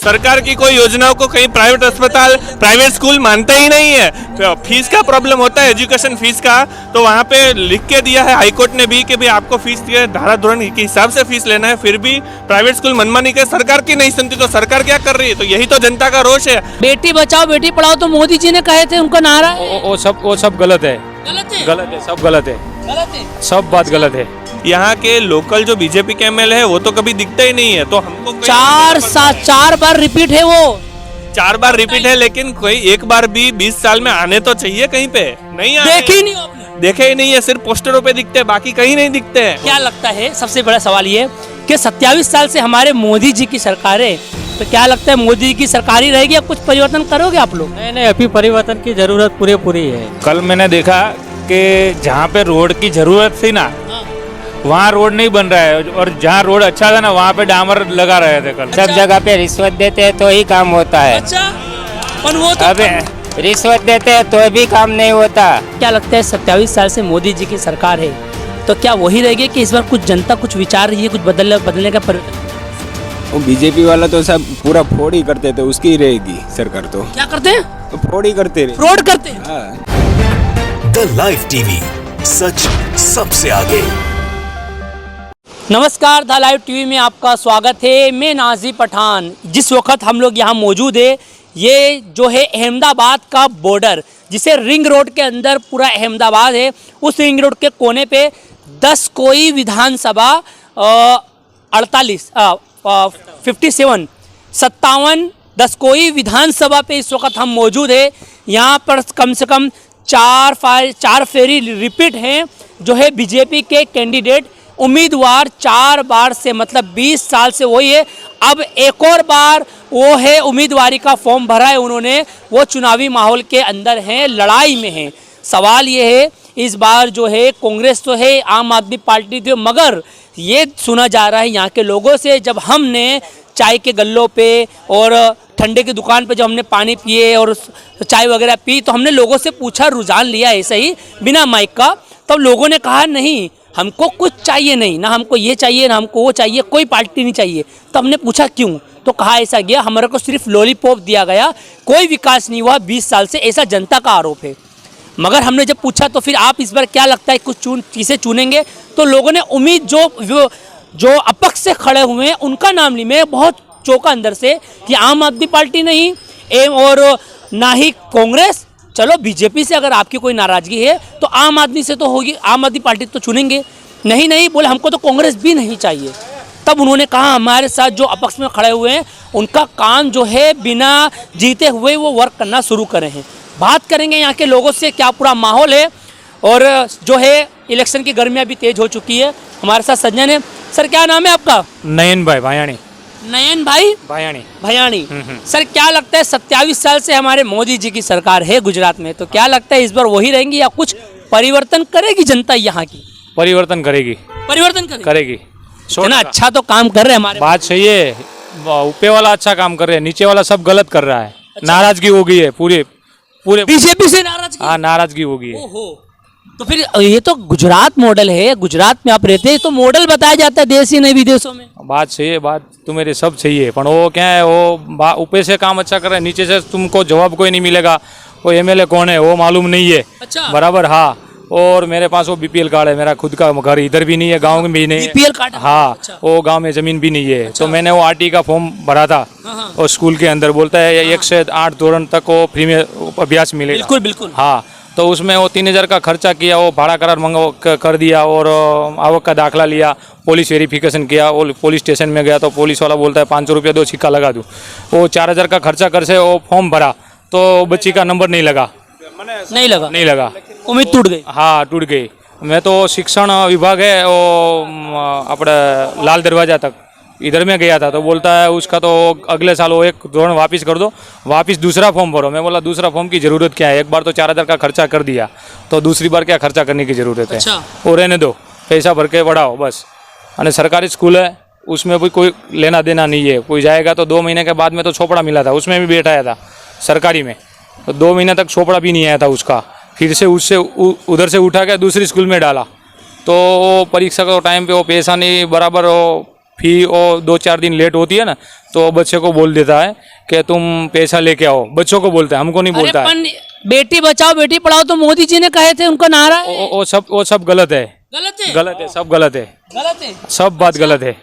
सरकार की कोई योजनाओं को कहीं प्राइवेट अस्पताल, प्राइवेट स्कूल मानता ही नहीं है। तो फीस का प्रॉब्लम होता है, एजुकेशन फीस का, तो वहाँ पे लिख के दिया है हाईकोर्ट ने भी कि भाई आपको फीस धारा धोरण के हिसाब से फीस लेना है, फिर भी प्राइवेट स्कूल मनमानी के सरकार की नहीं सुनती, तो सरकार क्या कर रही है? तो यही तो जनता का रोष है। बेटी बचाओ बेटी पढ़ाओ तो मोदी जी ने कहे थे, उनका नारा है। वो सब गलत है, गलत है, सब गलत है, सब बात गलत है। यहाँ के लोकल जो बीजेपी के एमएलए है वो तो कभी दिखता ही नहीं है, तो हमको 4 बार रिपीट है वो, 4 बार रिपीट है, लेकिन कोई एक बार भी 20 साल में आने तो चाहिए कहीं पे, नहीं आए। देखे ही नहीं आपने? देखे ही नहीं है, सिर्फ पोस्टरों पे दिखते हैं, बाकी कहीं नहीं दिखते हैं। क्या लगता है, सबसे बड़ा सवाल ये कि 27 साल से हमारे मोदी जी की सरकार है, तो क्या लगता है मोदी जी की सरकार ही रहेगी या कुछ परिवर्तन करोगे आप लोग? नहीं, अभी परिवर्तन की जरूरत पूरी है। कल मैंने देखा कि जहाँ पे रोड की जरूरत थी ना, वहाँ रोड नहीं बन रहा है, और जहाँ रोड अच्छा था ना वहाँ पे डामर लगा रहे थे कल। सब जगह पे रिश्वत देते हैं तो ही काम होता है। अच्छा, पर वो तो अबे रिश्वत देते हैं तो भी काम नहीं होता। क्या लगता है 27 साल से मोदी जी की सरकार है, तो क्या वही रहेगी कि इस बार कुछ जनता कुछ विचार रही है, कुछ बदलने का परिवर्तन? वो बीजेपी वाला तो सब पूरा फ्रॉड ही करते थे, उसकी ही रहेगी सरकार तो। क्या करते हैं? तो फ्रॉड ही करते रहे। फ्रॉड करते हैं। हाँ। द लाइव टीवी, सच सबसे आगे। नमस्कार, द लाइव टीवी में आपका स्वागत है। मैं नाजी पठान। जिस वक्त हम लोग यहाँ मौजूद है, ये जो है अहमदाबाद का बॉर्डर, जिसे रिंग रोड के अंदर पूरा अहमदाबाद है, उस रिंग रोड के कोने पे 10 कोई विधानसभा 57 10 कोई विधानसभा पे इस वक्त हम मौजूद है। यहाँ पर कम से कम 4 फेरी रिपीट हैं, जो है बीजेपी के कैंडिडेट उम्मीदवार 4 बार से, मतलब 20 साल से वही है। अब एक और बार वो है उम्मीदवारी का फॉर्म भरा है उन्होंने, वो चुनावी माहौल के अंदर हैं, लड़ाई में हैं। सवाल ये है इस बार जो है कांग्रेस तो है, आम आदमी पार्टी तो, मगर ये सुना जा रहा है यहाँ के लोगों से, जब हमने चाय के गल्लों पे और ठंडे की दुकान पे जब हमने पानी पिए और चाय वगैरह पी, तो हमने लोगों से पूछा, रुझान लिया ऐसे ही बिना माइक का, तब लोगों ने कहा नहीं हमको कुछ चाहिए नहीं, ना हमको ये चाहिए ना हमको वो चाहिए, कोई पार्टी नहीं चाहिए। तो हमने पूछा क्यों, तो कहा ऐसा गया हमारे को सिर्फ लॉलीपॉप दिया गया, कोई विकास नहीं हुआ 20 साल से, ऐसा जनता का आरोप है। मगर हमने जब पूछा तो फिर आप इस बार क्या लगता है कुछ चीज़ें चुनेंगे, तो लोगों ने उम्मीद जो अपक्ष से खड़े हुए हैं उनका नाम ली। मैं बहुत चौंका अंदर से कि आम आदमी पार्टी नहीं और ना ही कांग्रेस, चलो बीजेपी से अगर आपकी कोई नाराजगी है तो आम आदमी से तो होगी, आम आदमी पार्टी तो चुनेंगे। नहीं बोले हमको तो कांग्रेस भी नहीं चाहिए। तब उन्होंने कहा हमारे साथ जो अपक्ष में खड़े हुए हैं उनका काम जो है बिना जीते हुए वो वर्क करना शुरू करे हैं। बात करेंगे यहाँ के लोगों से क्या पूरा माहौल है, और जो है इलेक्शन की गर्मियाँ भी तेज हो चुकी है। हमारे साथ सज्जन है। सर क्या नाम है आपका? नयन भाई भायाणी। नयन भाई भयाणी। सर क्या लगता है 27 साल से हमारे मोदी जी की सरकार है गुजरात में, तो क्या लगता है इस बार वही रहेंगी या कुछ परिवर्तन करेगी जनता यहाँ की? परिवर्तन करेगी। ना अच्छा तो काम कर रहे हैं हमारे। बात सही है, ऊपर वाला अच्छा काम कर रहे हैं, नीचे वाला सब गलत कर रहा है। अच्छा। नाराजगी हो गई है पूरे बीजेपी से नाराजगी। हाँ, नाराजगी हो गई है। ओहो, तो फिर ये तो गुजरात मॉडल है, गुजरात में आप रहते हैं तो मॉडल बताया जाता है देश ही नहीं विदेशों में। बात सही है, बात तो मेरे सब सही है, पर वो क्या है, वो ऊपर से काम अच्छा कर रहे हैं, नीचे से तुमको जवाब कोई नहीं मिलेगा, वो एमएलए कौन है वो मालूम नहीं है। अच्छा। बराबर। हाँ, और मेरे पास वो बीपीएल कार्ड है, मेरा खुद का घर इधर भी नहीं है, गांव में भी नहीं है। BPL card? हाँ। अच्छा। वो गांव में जमीन भी नहीं है। अच्छा। तो मैंने वो आरटी का फॉर्म भरा था। हाँ। और स्कूल के अंदर बोलता है 1 से 8 दौरान तक वो फ्री में अभ्यास मिलेगा। बिल्कुल। हाँ, तो उसमें वो 3000 का खर्चा किया, वो भाड़ा करार कर दिया, और आवक का दाखला लिया, पुलिस वेरिफिकेशन किया, वो पुलिस स्टेशन में गया तो पुलिस वाला बोलता है 500 रुपया दो, सिक्का लगा दूँ। वो 4000 का खर्चा कर से वो फॉर्म भरा, तो बच्ची का नंबर नहीं लगा। उम्मीद टूट गई। हाँ, टूट गई। मैं तो शिक्षण विभाग है वो अपने लाल दरवाजा तक इधर में गया था, तो बोलता है उसका तो अगले साल वो 1 धोरण वापस कर दो, वापस दूसरा फॉर्म भरो। मैं बोला दूसरा फॉर्म की ज़रूरत क्या है, एक बार तो 4000 का खर्चा कर दिया, तो दूसरी बार क्या खर्चा करने की ज़रूरत है। अच्छा। वो रहने दो, पैसा भर के बढ़ाओ बस। और सरकारी स्कूल है, उसमें भी कोई लेना देना नहीं है। कोई जाएगा तो 2 महीने के बाद में तो छोपड़ा मिला था, उसमें भी बैठाया था सरकारी में, तो 2 महीने तक छोपड़ा भी नहीं आया था उसका। फिर से उससे उधर से उठा के दूसरी स्कूल में डाला, तो परीक्षा के टाइम पे वो पैसा नहीं बराबर वो फी और 2-4 दिन लेट होती है ना तो बच्चे को बोल देता है कि तुम पैसा लेके आओ, बच्चों को बोलता है, हमको नहीं अरे बोलता है। पण बेटी बचाओ बेटी पढ़ाओ तो मोदी जी ने कहे थे, उनका नारा है। वो सब गलत है, गलत है, गलत है, सब गलत है, गलत है। सब बात गलत है।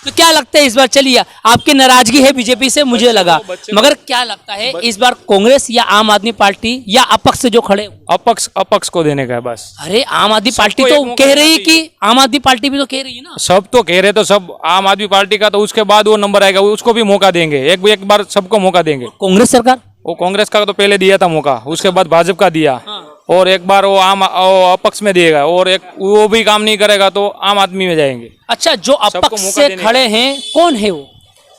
तो क्या लगता है इस बार, चलिए आपकी नाराजगी है बीजेपी से मुझे लगा, मगर क्या लगता है इस बार कांग्रेस या आम आदमी पार्टी या अपक्ष से जो खड़े? अपक्ष को देने का है बस। अरे आम आदमी पार्टी सबको तो एक मौका कह रही है देना कि आम आदमी पार्टी भी तो कह रही है ना। सब तो कह रहे, तो सब आम आदमी पार्टी का, तो उसके बाद वो नंबर आएगा, उसको भी मौका देंगे, एक बार सबको मौका देंगे। कांग्रेस सरकार वो कांग्रेस का तो पहले दिया था मौका, उसके बाद भाजपा का दिया, और एक बार वो अपक्ष में दिएगा, और एक वो भी काम नहीं करेगा तो आम आदमी में जाएंगे। अच्छा, जो अपक्ष मौका से देने खड़े हैं कौन है वो?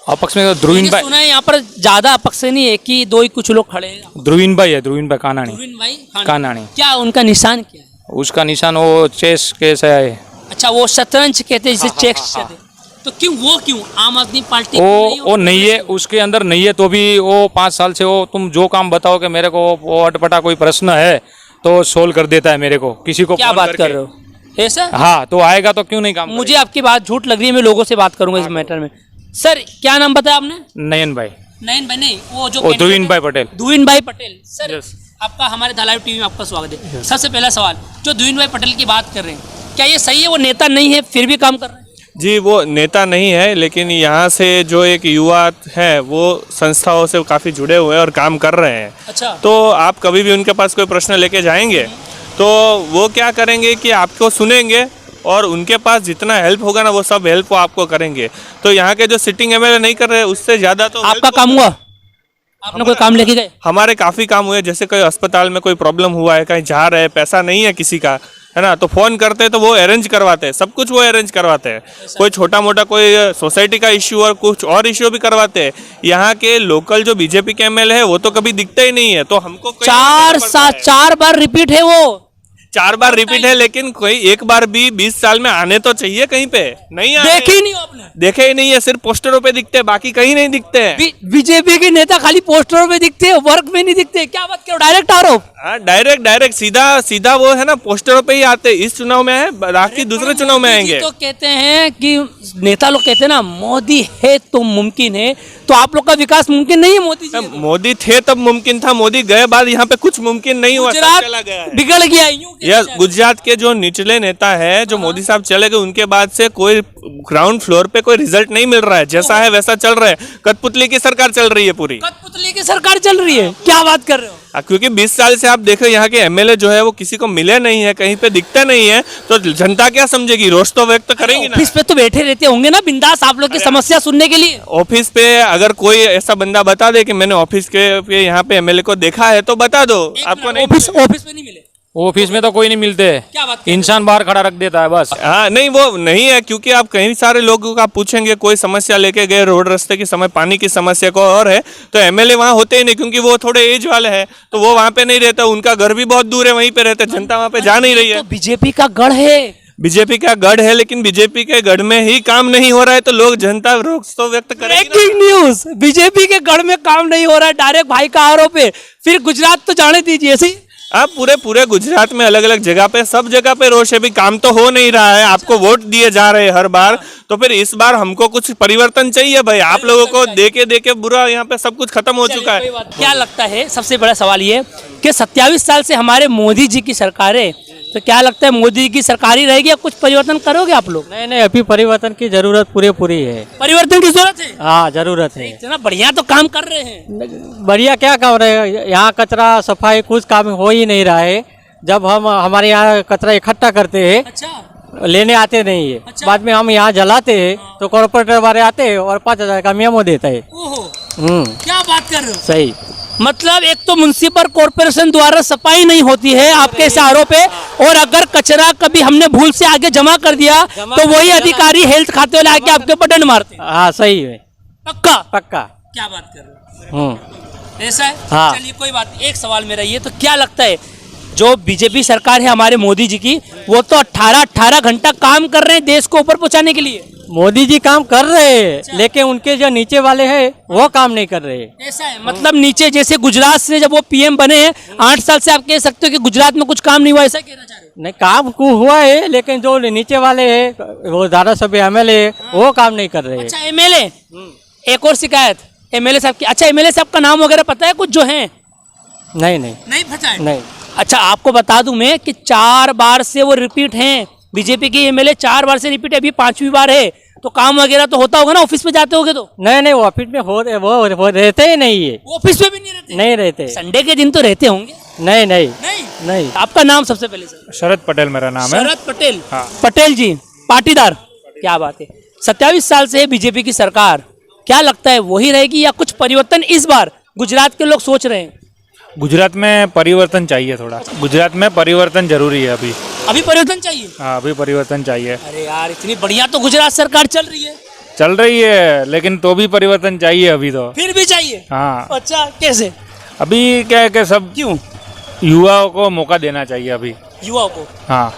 अपक्ष में तो ध्रुवीन मैंने भाई, सुना है यहाँ पर ज्यादा अपक्ष से नहीं है कि दो ही कुछ लोग खड़े हैं। ध्रुवीन भाई है, ध्रुवीन भाई कानाणी, ध्रुवीन भाई कानाणी। क्या उनका निशान क्या है? उसका निशान वो चेस कैसे है, अच्छा, वो शतरंज कहते हैं जिसे चेस कहते हैं। तो क्यों आम आदमी पार्टी वो नहीं है, उसके अंदर नहीं है तो भी वो 5 साल से वो, तुम जो काम बताओ कि मेरे को वो अटपटा कोई प्रश्न है तो सोल्व कर देता है मेरे को, किसी को क्या फोन बात करके। कर रहे हो? ऐसा हाँ, तो आएगा तो क्यों नहीं काम मुझे आपकी बात झूठ लग रही है, मैं लोगों से बात करूंगा इस मैटर में। सर क्या नाम बताया आपने? नयन भाई, नयन भाई नहीं, वो जो ध्रुवीन भाई पटेल। ध्रुवीन भाई पटेल। Sir Yes. आपका हमारे धालावी टीवी में आपका स्वागत है। सबसे पहला सवाल, जो ध्रुवीन भाई पटेल की बात कर रहे हैं, क्या ये सही है? वो नेता नहीं है फिर भी काम कर रहे हैं? जी, वो नेता नहीं है, लेकिन यहाँ से जो एक युवा है वो संस्थाओं से काफ़ी जुड़े हुए हैं और काम कर रहे हैं। अच्छा, तो आप कभी भी उनके पास कोई प्रश्न लेके जाएंगे तो वो क्या करेंगे कि आपको सुनेंगे और उनके पास जितना हेल्प होगा ना वो सब हेल्प वो आपको करेंगे। तो यहाँ के जो सिटिंग एमएलए नहीं कर रहे उससे ज़्यादा तो आपका काम हुआ? आपने कोई काम लेके गए? हमारे काफ़ी काम हुए, जैसे कोई अस्पताल में कोई प्रॉब्लम हुआ है, कहीं जा रहे हैं, पैसा नहीं है किसी का, है ना, तो फ़ोन करते हैं तो वो अरेंज करवाते हैं, सब कुछ वो अरेंज करवाते हैं। कोई छोटा मोटा कोई सोसाइटी का इश्यू और कुछ और इश्यू भी करवाते हैं। यहाँ के लोकल जो बीजेपी के एमएलए है वो तो कभी दिखते ही नहीं है, तो हमको कहीं जाना पड़ता है। 4 बार रिपीट है वो। 4 बार रिपीट है, लेकिन कोई एक बार भी 20 साल में आने तो चाहिए कहीं पे, नहीं आए। देखे ही नहीं हो आपने? देखे ही नहीं है, सिर्फ पोस्टरों पे दिखते हैं, बाकी कहीं नहीं दिखते हैं। बीजेपी के नेता खाली पोस्टरों में दिखते हैं, वर्क में नहीं दिखते। क्या बात करो, डायरेक्ट आरोप। हाँ, डायरेक्ट सीधा वो है ना, पोस्टरों पे ही आते। इस चुनाव में है, बाकी दूसरे चुनाव में आएंगे। तो कहते हैं कि नेता लोग कहते हैं ना, मोदी है तो मुमकिन है, तो आप लोग का विकास मुमकिन नहीं है मोदी जी? मोदी थे तब मुमकिन था, मोदी गए बाद यहाँ पे कुछ मुमकिन नहीं हुआ, सब चला गुजरात गया है। बिगड़ गया यूं कहते यस, हैं। गुजरात के जो निचले नेता है, जो मोदी साहब चले गए, उनके बाद से कोई ग्राउंड फ्लोर पे कोई रिजल्ट नहीं मिल रहा है। जैसा है वैसा चल रहा है, कठपुतली की सरकार चल रही है पूरी। कठपुतली की सरकार चल रही है, क्या बात कर रहे हो? क्योंकि 20 साल से आप देखो यहाँ के एमएलए जो है वो किसी को मिले नहीं है, कहीं पे दिखता नहीं है, तो जनता क्या समझेगी? रोष तो व्यक्त करेंगी ना। ऑफिस पे तो बैठे रहते होंगे ना बिंदास आप लोग की समस्या सुनने के लिए। ऑफिस पे अगर कोई ऐसा बंदा बता दे कि मैंने ऑफिस के यहाँ पे एमएलए को देखा है तो बता दो, आपको नहीं ऑफिस में नहीं मिले? ऑफिस में तो कोई नहीं मिलते, क्या बात कर रहे हो? इंसान बाहर खड़ा रख देता है बस। हाँ, नहीं वो नहीं है, क्योंकि आप कई सारे लोगों का पूछेंगे, कोई समस्या लेके गए रोड रास्ते की समय, पानी की समस्या को और है, तो एमएलए वहाँ होते ही नहीं, क्योंकि वो थोड़े एज वाले हैं, तो वो वहाँ पे नहीं रहता, उनका घर भी बहुत दूर है, वहीं पे रहते, जनता वहाँ पे जा नहीं रही है। तो बीजेपी का गढ़ है। बीजेपी का गढ़ है, लेकिन बीजेपी के गढ़ में ही काम नहीं हो रहा है, तो लोग जनता रोष तो व्यक्त करेगी ना। ब्रेकिंग न्यूज, बीजेपी के गढ़ में काम नहीं हो रहा है, डायरेक्ट भाई का आरोप है। फिर गुजरात तो जाने दीजिए, ऐसे ही आप पूरे गुजरात में अलग अलग जगह पे, सब जगह पे रोष है, भी काम तो हो नहीं रहा है, आपको वोट दिए जा रहे हैं हर बार, तो फिर इस बार हमको कुछ परिवर्तन चाहिए भाई। आप लोगों को देके बुरा यहाँ पे सब कुछ खत्म हो चुका है। क्या लगता है, सबसे बड़ा सवाल ये कि 27 साल से हमारे मोदी जी की सरकार है, तो क्या लगता है मोदी जी की सरकार ही रहेगी या कुछ परिवर्तन करोगे आप लोग? नहीं, अभी परिवर्तन की जरूरत पूरी है। परिवर्तन की जरूरत है? हाँ, जरूरत है। इतना बढ़िया तो काम कर रहे हैं। बढ़िया क्या काम रहे हैं, यहाँ कचरा सफाई कुछ काम हो ही नहीं रहा है। जब हम हमारे यहाँ कचरा इकट्ठा करते हैं, अच्छा, लेने आते नहीं है, अच्छा। बाद में हम यहाँ जलाते हैं तो कॉर्पोरेटर वाले आते हैं और 5,000 का मेमो देता है। ओहो, क्या बात कर रहे हो? सही। मतलब एक तो म्युनिसिपल कॉर्पोरेशन द्वारा सफाई नहीं होती है आपके इस आरोप है, और अगर कचरा कभी हमने भूल से आगे जमा कर दिया तो वही अधिकारी हेल्थ खाते वाले आके आपके ऊपर दंड मारते हैं। हाँ, सही है, पक्का? पक्का। क्या बात कर रहे हो? ऐसा है? हाँ। चलिए कोई बात नहीं, एक सवाल मेरा ये, तो क्या लगता है जो बीजेपी सरकार है हमारे मोदी जी की, वो तो 18 घंटा काम कर रहे हैं देश को ऊपर पहुंचाने के लिए। मोदी जी काम कर रहे हैं, लेकिन उनके जो नीचे वाले हैं वो काम नहीं कर रहे। ऐसा है? मतलब नीचे जैसे गुजरात से जब वो पीएम बने हैं 8 साल से, आप कह सकते हो कि गुजरात में कुछ काम नहीं हुआ, ऐसा कहना चाह रहे हो? नहीं काम को हुआ है, लेकिन जो नीचे वाले है वो धारासभ्य एमएलए वो काम नहीं कर रहे हैं। अच्छा एमएलए, एक और शिकायत एमएलए साहब की। अच्छा एमएलए साहब का नाम वगैरह पता है कुछ जो है? नहीं पता है। नहीं। अच्छा आपको बता दूं मैं कि 4 बार से वो रिपीट हैं, बीजेपी के एमएलए 4 बार से रिपीट है, अभी 5वीं बार है, तो काम वगैरह तो होता होगा ना, ऑफिस में जाते होगे तो? नहीं वो ऑफिस में वो रहते ही नहीं है। वो ऑफिस में भी नहीं रहते? नहीं रहते। संडे के दिन तो रहते होंगे? नहीं। आपका नाम सबसे पहले सर? शरद पटेल मेरा नाम है। शरद पटेल। हाँ। पटेल जी पाटीदार, क्या बात है। 27 साल से बीजेपी की सरकार, क्या लगता है वही रहेगी या कुछ परिवर्तन इस बार गुजरात के लोग सोच रहे हैं? गुजरात में परिवर्तन चाहिए थोड़ा, गुजरात में परिवर्तन जरूरी है अभी परिवर्तन चाहिए। हाँ अभी परिवर्तन चाहिए। अरे यार इतनी बढ़िया तो गुजरात सरकार चल रही है, लेकिन तो भी परिवर्तन चाहिए अभी तो। फिर भी चाहिए? हाँ अच्छा कैसे? अभी क्या है कि सब क्यों? युवाओं को मौका देना चाहिए अभी, युवाओं को। हाँ।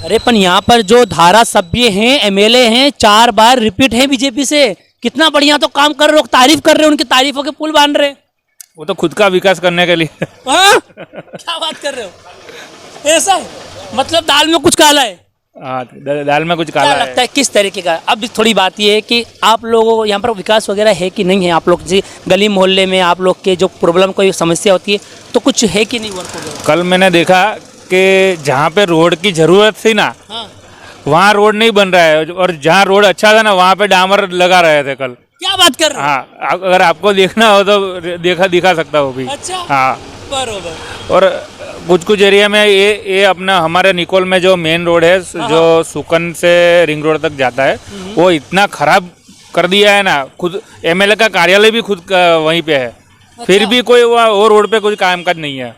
अरे पर यहाँ पर जो धारासभ्य हैं, एमएलए हैं, 4 बार रिपीट हैं बीजेपी से, कितना बढ़िया तो काम कर रहे, लोग तारीफ कर रहे हैं, उनकी तारीफों के पुल बांध रहे हैं। वो तो खुद का विकास करने के लिए। हाँ? क्या बात कर रहे हो, ऐसा है? मतलब दाल में कुछ काला है? हाँ दाल में कुछ काला क्या लगता है किस तरीके का? अब थोड़ी बात ये है कि आप लोगों यहाँ पर विकास वगैरह है कि नहीं है? आप लोग जी गली मोहल्ले में आप लोग के जो प्रॉब्लम कोई समस्या होती है तो कुछ है कि नहीं वर्क वगैरह? कल मैंने देखा कि जहाँ पे रोड की जरूरत थी ना, हाँ। वहाँ रोड नहीं बन रहा है, और जहाँ रोड अच्छा था ना वहाँ पे डामर लगा रहे थे कल। क्या बात कर रहे हो? हाँ अगर आपको देखना हो तो दिखा सकता हूँ भी। अच्छा। हाँ बरोबर। और कुछ एरिया में ये अपना हमारे निकोल में जो मेन रोड है जो सुकन से रिंग रोड तक जाता है, वो इतना खराब कर दिया है ना, खुद एमएलए का कार्यालय भी खुद वहीं पे है। फिर भी कोई वो रोड पे कोई कामकाज नहीं है।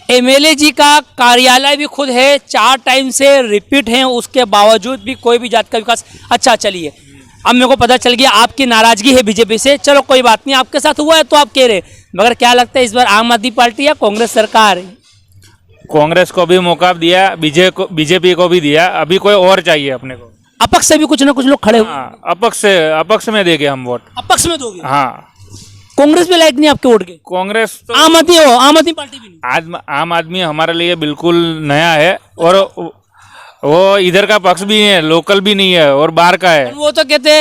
एमएलए जी का कार्यालय भी खुद है, 4 टाइम से रिपीट हैं, उसके बावजूद भी कोई भी जात का विकास। अच्छा चलिए अब मेरे को पता चल गया आपकी नाराजगी है बीजेपी से, चलो कोई बात नहीं, आपके साथ हुआ है तो आप कह रहे, मगर क्या लगता है इस बार आम आदमी पार्टी या कांग्रेस सरकार? कांग्रेस को भी मौका दिया, बीजेपी को भी दिया, अभी कोई और चाहिए अपने को। अपक्ष से भी कुछ ना कुछ लोग खड़े हुए। हाँ, अपक्ष में देंगे हम वोट। अपक्ष में दोगे? हाँ। कांग्रेस भी लायक नहीं आपके वोट के? कांग्रेस तो आम आदमी पार्टी भी नहीं? आम आदमी हमारे लिए बिल्कुल नया है, और वो इधर का पक्ष भी है, लोकल भी नहीं है, और बाहर का है। वो तो कहते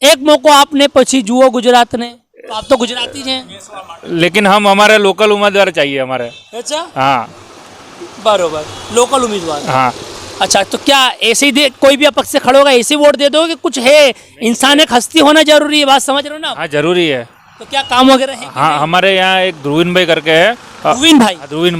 एक मौको आपने પછી જુઓ गुजरात ने, तो आप तो गुजराती हैं। लेकिन हम हमारे लोकल उम्मीदवार चाहिए हमारे। अच्छा हाँ बरोबर, लोकल उम्मीदवार। हाँ। अच्छा तो क्या ऐसे ही दे, कोई भी अपक्ष से खड़ा होगा ऐसे वोट दे दोगे? कुछ है, इंसान एक हस्ती होना जरूरी है, बात समझ रहे हो ना? हाँ जरूरी है। तो क्या काम वगैरह है? हाँ हमारे यहाँ एक ध्रुवीन भाई करके है। ध्रुवीन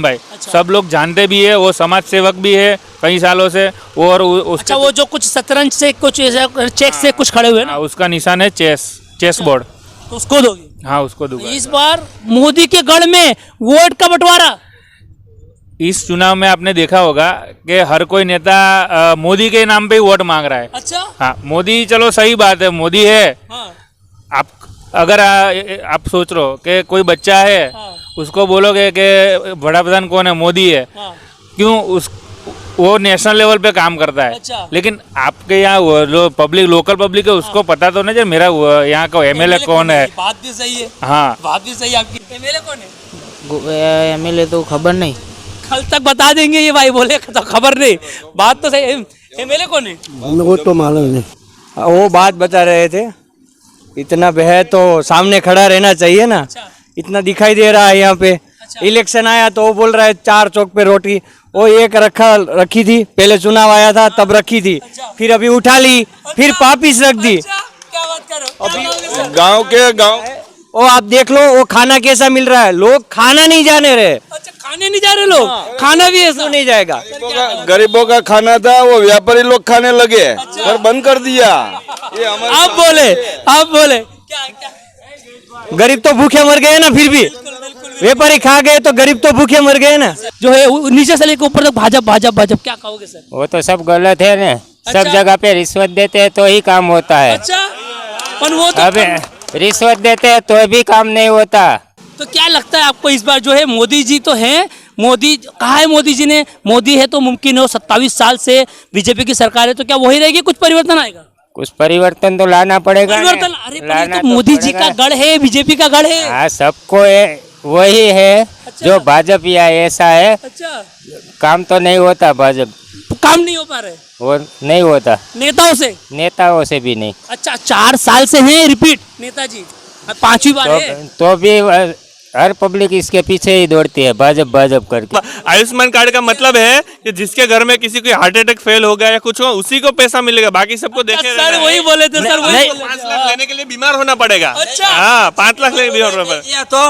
भाई अच्छा। सब लोग जानते भी है, वो समाज सेवक भी है कई सालों से। और अच्छा वो जो कुछ शतरंज से कुछ चेक से कुछ खड़े हुए ना, उसका निशान है चेस बोर्ड, तो उसको दोगे? हाँ उसको दूंगा। इस बार मोदी के गढ़ में वोट का बंटवारा। इस चुनाव में आपने देखा होगा कि हर कोई नेता मोदी के नाम पे ही वोट मांग रहा है। अच्छा हाँ मोदी, चलो सही बात है, मोदी है। हाँ। आप अगर आप सोच रहे हो कि कोई बच्चा है, हाँ। उसको बोलोगे कि बड़ा प्रधान कौन है, मोदी है, हाँ। क्यों? वो नेशनल लेवल पे काम करता है। अच्छा। लेकिन आपके यहाँ जो लोकल पब्लिक है उसको पता तो नहीं मेरा यहाँ का एमएलए कौन है। बात भी सही है। हाँ बात भी सही है आपकी। एमएलए कौन है? एमएलए तो खबर नहीं। कल तक बता देंगे ये भाई, बोले तो खबर नहीं, बात तो सही। एमएलए कौन है? वो तो मालूम नहीं, वो बात बता रहे थे। इतना बह तो सामने खड़ा रहना चाहिए ना। अच्छा। इतना दिखाई दे रहा है यहाँ पे। अच्छा। इलेक्शन आया तो वो बोल रहा है 4 चौक पे रोटी, वो एक रखी थी, पहले चुनाव आया था तब रखी थी, फिर अभी उठा ली, फिर वापिस रख दी। अच्छा, क्या बात कर रहे हो? गांव वो आप देख लो वो खाना कैसा मिल रहा है, लोग खाना नहीं जाने रहे। अच्छा खाने नहीं जा रहे लोग? खाना भी ऐसा नहीं जाएगा। गरीबों का खाना था, वो व्यापारी लोग खाने लगे और बंद कर दिया। ये आप बोले क्या? गरीब तो भूखे मर गए ना, फिर भी व्यापारी खा गए तो गरीब तो भूखे मर गए ना। जो है नीचे से लेकर ऊपर तक भाजपा, क्या कहोगे सर? वो तो सब गलत है ना। अच्छा। सब जगह पे रिश्वत देते हैं तो ही काम होता है। अच्छा पर वो तो अबे रिश्वत देते हैं तो भी काम नहीं होता। तो क्या लगता है आपको इस बार जो है मोदी जी तो हैं, मोदी कहा है मोदी जी ने, मोदी है तो मुमकिन हो, 27 साल से बीजेपी की सरकार है, तो क्या वही रहेगी, कुछ परिवर्तन आएगा? कुछ परिवर्तन तो लाना पड़ेगा। परिवर्तन? अरे पर ये तो मोदी जी का गढ़ है, बीजेपी का गढ़ है। हाँ सबको वही है। जो भाजपा ऐसा है, अच्छा, काम तो नहीं होता भाजपा, काम नहीं हो पा रहे और नहीं होता नेताओं से। नेताओं से भी नहीं। अच्छा, 4 साल से हैं रिपीट नेताजी, अब 5वीं बार है। तो भी हर पब्लिक इसके पीछे ही दौड़ती है, भाजप करके। आयुष्मान कार्ड का मतलब है कि जिसके घर में किसी को हार्ट अटैक फेल हो गया या कुछ हो, उसी को पैसा मिलेगा, बाकी सबको देखे सर वही बोले थे, सर वही बोले 5 लाख लेने के लिए बीमार होना पड़ेगा। अच्छा। हाँ, 5 लाख लेके बीमार होना पड़ेगा। या तो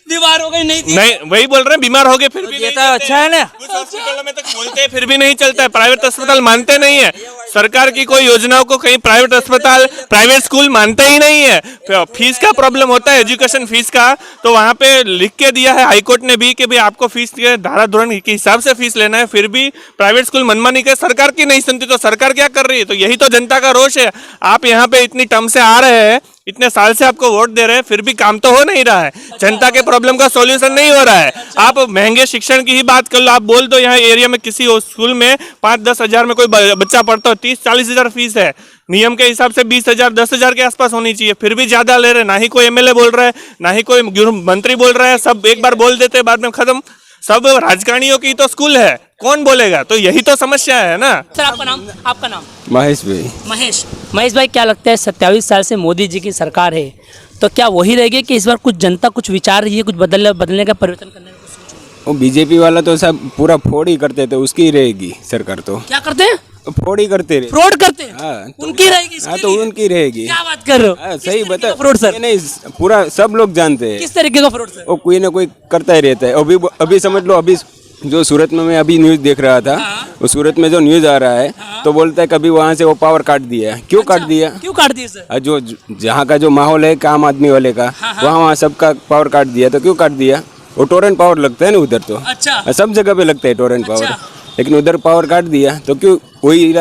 बीमार हो गई नहीं थी। नहीं, वही बोल रहे हैं, बीमार हो गए फिर भी नहीं तो अच्छा है ना। कुछ हॉस्पिटलों में तक बोलते हैं फिर भी नहीं चलता है, प्राइवेट अस्पताल मानते नहीं है। सरकार की कोई योजनाओं को कहीं प्राइवेट अस्पताल, प्राइवेट स्कूल मानते ही नहीं है। फीस का प्रॉब्लम होता है, एजुकेशन फीस का, तो वहाँ पे लिख के दिया है हाईकोर्ट ने भी कि भाई आपको फीस के धारा धोरण के हिसाब से फीस लेना है, फिर भी प्राइवेट स्कूल मनमानी के सरकार की नहीं सुनती, तो सरकार क्या कर रही है? तो यही तो जनता का रोष है। आप यहाँ पे इतनी टर्म से आ रहे हैं, इतने साल से आपको वोट दे रहे हैं, फिर भी काम तो हो नहीं रहा है, जनता के प्रॉब्लम का सॉल्यूशन नहीं हो रहा है। आप महंगे शिक्षण की ही बात कर लो, आप बोल दो यहाँ एरिया में किसी स्कूल में 5-10 हजार में कोई बच्चा पढ़ता हो, 30-40 हजार फीस है, नियम के हिसाब से 20 हजार 10 हजार के आसपास होनी चाहिए, फिर भी ज्यादा ले रहे। ना ही कोई एमएलए बोल रहा है, ना ही कोई गृह मंत्री बोल रहा है, सब एक बार बोल देते हैं, बाद में खत्म। सब राजकारणियों की तो स्कूल है, कौन बोलेगा? तो यही तो समस्या है ना। सर आपका नाम? आपका नाम? महेश भाई। महेश भाई, क्या लगता है 27 साल से मोदी जी की सरकार है, तो क्या वही रहेगी कि इस बार कुछ जनता कुछ विचार रही है, कुछ बदलने का, परिवर्तन करने का कुछ सोच रही है? वो बीजेपी वाला तो सब पूरा फोड़ ही करते थे, उसकी ही रहेगी सरकार तो। क्या करते हैं? फोड़ ही करते रहे। फ्रॉड करते हैं? हाँ, तो उनकी रहेगी इसके हाँ, तो लिए? उनकी रहेगी। क्या बात कर रहे हो? हाँ, किस सही तरीके बता। का फ्रॉड सर? नहीं, पूरा सब लोग जानते हैं। किस तरीके का फ्रॉड सर? वो कोई ना कोई करता ही रहता है। अभी समझ लो, अभी जो सूरत में मैं अभी न्यूज़ देख रहा था, वो सूरत में जो न्यूज़ आ रहा है, तो बोलता है कभी वहाँ से वो पावर काट दिया है। क्यों काट दिया? क्यों काट दिया सर? जो जहाँ का जो माहौल है आम आदमी वाले का, वहाँ सबका पावर काट दिया। तो क्यों काट दिया? वो टोरेंट पावर लगता है ना उधर, तो अच्छा, सब जगह पे लगता है टोरेंट पावर, लेकिन उधर पावर काट दिया। तो क्यों? वही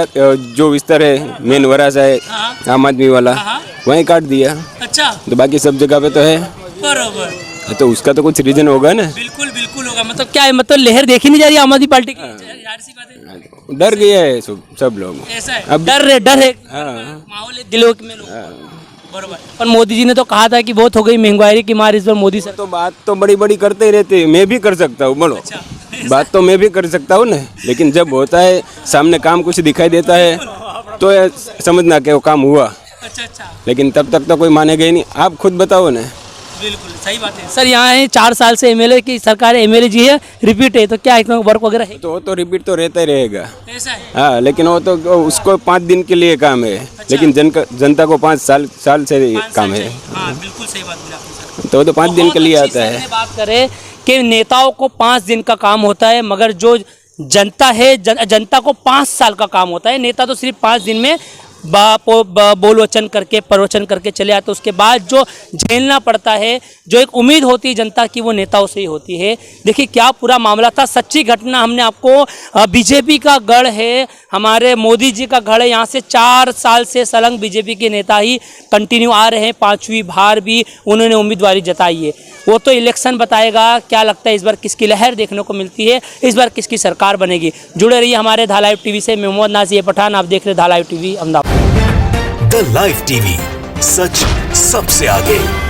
जो विस्तार है मेन वरासा है आम आदमी वाला, वहीं काट दिया। अच्छा, तो बाकी सब जगह पे तो है, बरोबर, तो उसका तो कुछ रीजन होगा ना। बिल्कुल बिल्कुल होगा। मतलब क्या है, मतलब लहर देखी नहीं जा रही आम आदमी पार्टी की? जाहिर सी बात है, डर गया है सब लोग। ऐसा है, अब डर है, हाँ। माहौल है दिलों में लोग। बरोबर। पर मोदी जी ने तो कहा था कि बहुत हो गई महंगाई की मार, इस बार मोदी सर तो बात तो बड़ी करते ही रहते हैं, मैं भी कर सकता हूँ, बोलो। बात तो मैं भी कर सकता हूँ ना, लेकिन जब होता है सामने काम कुछ दिखाई देता है तो समझना कि वो काम हुआ। अच्छा, लेकिन तब तक तो कोई मानेगा ही नहीं। आप खुद बताओ ना। बिल्कुल सही बात है सर। यहाँ है 4 साल से एमएलए की सरकार है, एमएलए जी है, रिपीट है, तो क्या इतना वर्क वगैरह है? तो वो तो रिपीट तो रहता ही रहेगा। ऐसा है? हाँ, लेकिन वो तो उसको 5 दिन के लिए काम है, लेकिन जनता को 5 साल से काम है। हाँ, बिल्कुल सही बात बोला आपने सर। तो वो तो 5 दिन के लिए बहुत अच्छी आता सर है। ने बात करें कि नेताओं को 5 दिन का काम होता है, मगर जो जनता है, जनता को 5 साल का काम होता है। नेता तो सिर्फ 5 दिन में बोल वचन करके, प्रवचन करके चले आते, उसके बाद जो झेलना पड़ता है, जो एक उम्मीद होती है जनता की, वो नेताओं से ही होती है। देखिए क्या पूरा मामला था, सच्ची घटना हमने आपको। बीजेपी का गढ़ है, हमारे मोदी जी का गढ़ है। यहाँ से 4 साल से सलंग बीजेपी के नेता ही कंटिन्यू आ रहे हैं, 5वीं बार भी उन्होंने उम्मीदवारी जताई है। वो तो इलेक्शन बताएगा। क्या लगता है इस बार किसकी लहर देखने को मिलती है, इस बार किसकी सरकार बनेगी? जुड़े रहिए हमारे धा लाइव टीवी से। मैं मोहम्मद नाज़िर पठान, आप देख रहे धा live TV Ahmedabad. The live TV, सच सबसे आगे।